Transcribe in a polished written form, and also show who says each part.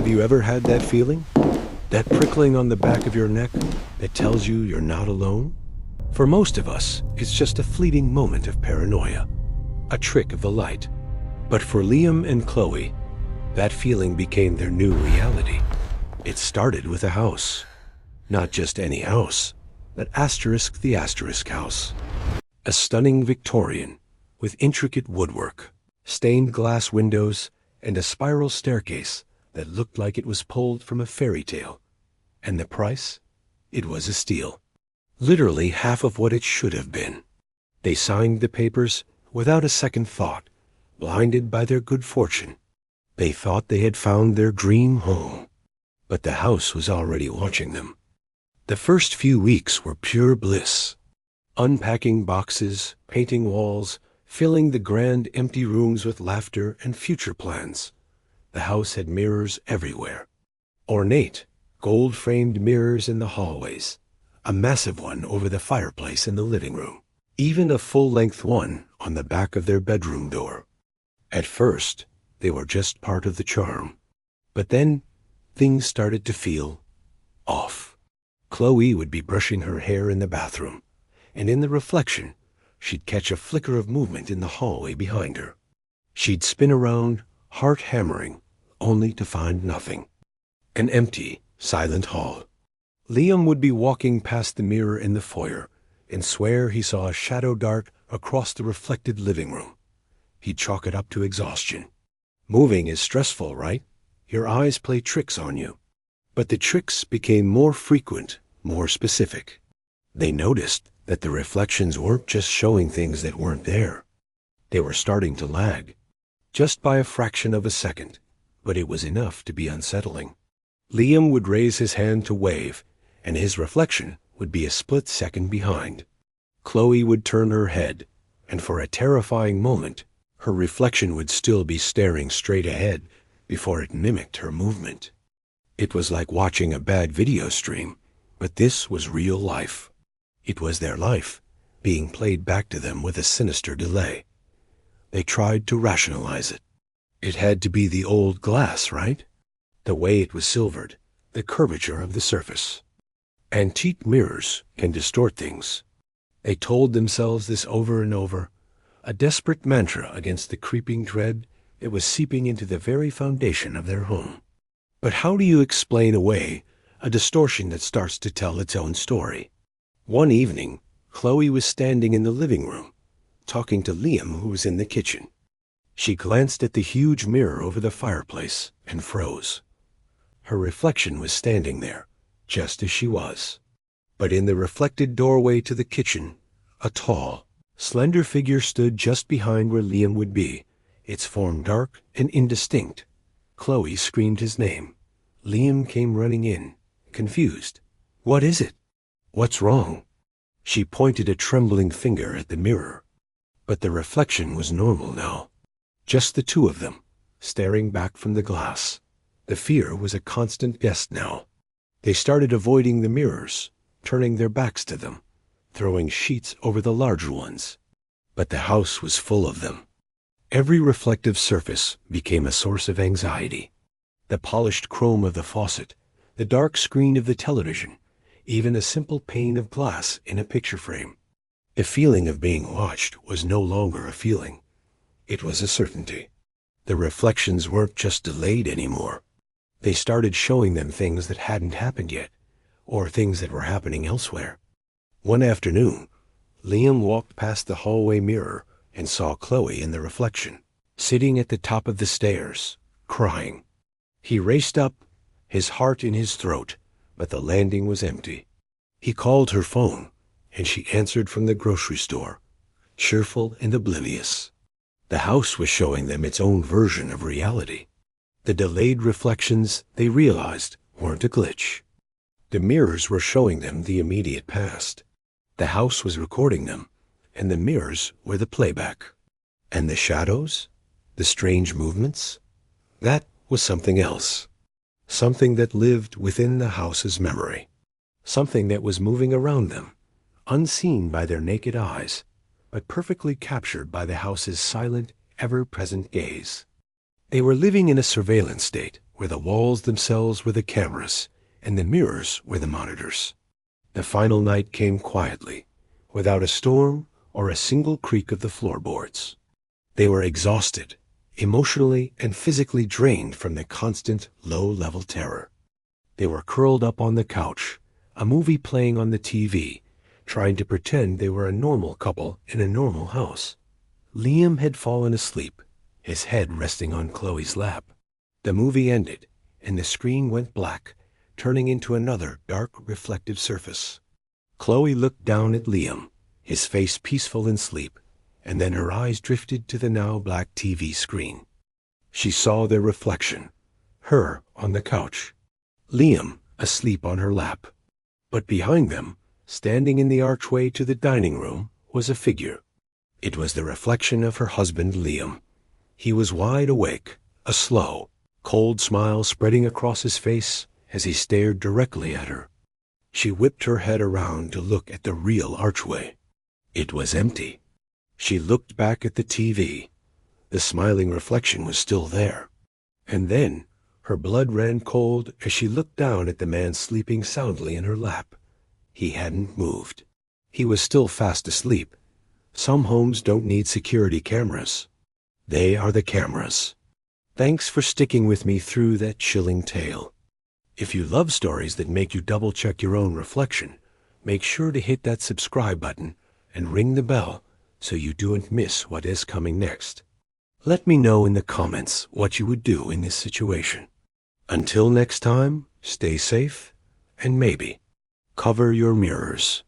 Speaker 1: Have you ever had that feeling? That prickling on the back of your neck that tells you you're not alone? For most of us, it's just a fleeting moment of paranoia, a trick of the light. But for Liam and Chloe, that feeling became their new reality. It started with a house. Not just any house, but the asterisk house. A stunning Victorian with intricate woodwork, stained glass windows, and a spiral staircase that looked like it was pulled from a fairy tale. And the price? It was a steal. Literally half of what it should have been. They signed the papers without a second thought, blinded by their good fortune. They thought they had found their dream home. But the house was already watching them. The first few weeks were pure bliss. Unpacking boxes, painting walls, filling the grand empty rooms with laughter and future plans. The house had mirrors everywhere. Ornate, gold-framed mirrors in the hallways. A massive one over the fireplace in the living room. Even a full-length one on the back of their bedroom door. At first, they were just part of the charm. But then, things started to feel off. Chloe would be brushing her hair in the bathroom, and in the reflection, she'd catch a flicker of movement in the hallway behind her. She'd spin around, heart hammering, only to find nothing. An empty, silent hall. Liam would be walking past the mirror in the foyer and swear he saw a shadow dart across the reflected living room. He'd chalk it up to exhaustion. Moving is stressful, right? Your eyes play tricks on you. But the tricks became more frequent, more specific. They noticed that the reflections weren't just showing things that weren't there. They were starting to lag, just by a fraction of a second, but it was enough to be unsettling. Liam would raise his hand to wave, and his reflection would be a split second behind. Chloe would turn her head, and for a terrifying moment, her reflection would still be staring straight ahead before it mimicked her movement. It was like watching a bad video stream, but this was real life. It was their life, being played back to them with a sinister delay. They tried to rationalize it. It had to be the old glass, right? The way it was silvered, the curvature of the surface. Antique mirrors can distort things. They told themselves this over and over, a desperate mantra against the creeping dread that was seeping into the very foundation of their home. But how do you explain away a distortion that starts to tell its own story? One evening, Chloe was standing in the living room, talking to Liam, who was in the kitchen. She glanced at the huge mirror over the fireplace and froze. Her reflection was standing there, just as she was. But in the reflected doorway to the kitchen, a tall, slender figure stood just behind where Liam would be, its form dark and indistinct. Chloe screamed his name. Liam came running in, confused. "What is it? What's wrong?" She pointed a trembling finger at the mirror. But the reflection was normal now. Just the two of them, staring back from the glass. The fear was a constant guest now. They started avoiding the mirrors, turning their backs to them, throwing sheets over the larger ones. But the house was full of them. Every reflective surface became a source of anxiety. The polished chrome of the faucet, the dark screen of the television, even a simple pane of glass in a picture frame. The feeling of being watched was no longer a feeling. It was a certainty. The reflections weren't just delayed anymore. They started showing them things that hadn't happened yet, or things that were happening elsewhere. One afternoon, Liam walked past the hallway mirror and saw Chloe in the reflection, sitting at the top of the stairs, crying. He raced up, his heart in his throat, but the landing was empty. He called her phone, and she answered from the grocery store, cheerful and oblivious. The house was showing them its own version of reality. The delayed reflections, they realized, weren't a glitch. The mirrors were showing them the immediate past. The house was recording them, and the mirrors were the playback. And the shadows, the strange movements, that was something else. Something that lived within the house's memory. Something that was moving around them, unseen by their naked eyes, but perfectly captured by the house's silent, ever-present gaze. They were living in a surveillance state, where the walls themselves were the cameras and the mirrors were the monitors. The final night came quietly, without a storm or a single creak of the floorboards. They were exhausted, emotionally and physically drained from the constant low-level terror. They were curled up on the couch, a movie playing on the TV, trying to pretend they were a normal couple in a normal house. Liam had fallen asleep, his head resting on Chloe's lap. The movie ended, and the screen went black, turning into another dark, reflective surface. Chloe looked down at Liam, his face peaceful in sleep, and then her eyes drifted to the now black TV screen. She saw their reflection, her on the couch, Liam asleep on her lap. But behind them, standing in the archway to the dining room, was a figure. It was the reflection of her husband, Liam. He was wide awake, a slow, cold smile spreading across his face as he stared directly at her. She whipped her head around to look at the real archway. It was empty. She looked back at the TV. The smiling reflection was still there. And then her blood ran cold as she looked down at the man sleeping soundly in her lap. He hadn't moved. He was still fast asleep. Some homes don't need security cameras. They are the cameras. Thanks for sticking with me through that chilling tale. If you love stories that make you double-check your own reflection, make sure to hit that subscribe button and ring the bell so you don't miss what is coming next. Let me know in the comments what you would do in this situation. Until next time, stay safe and maybe cover your mirrors.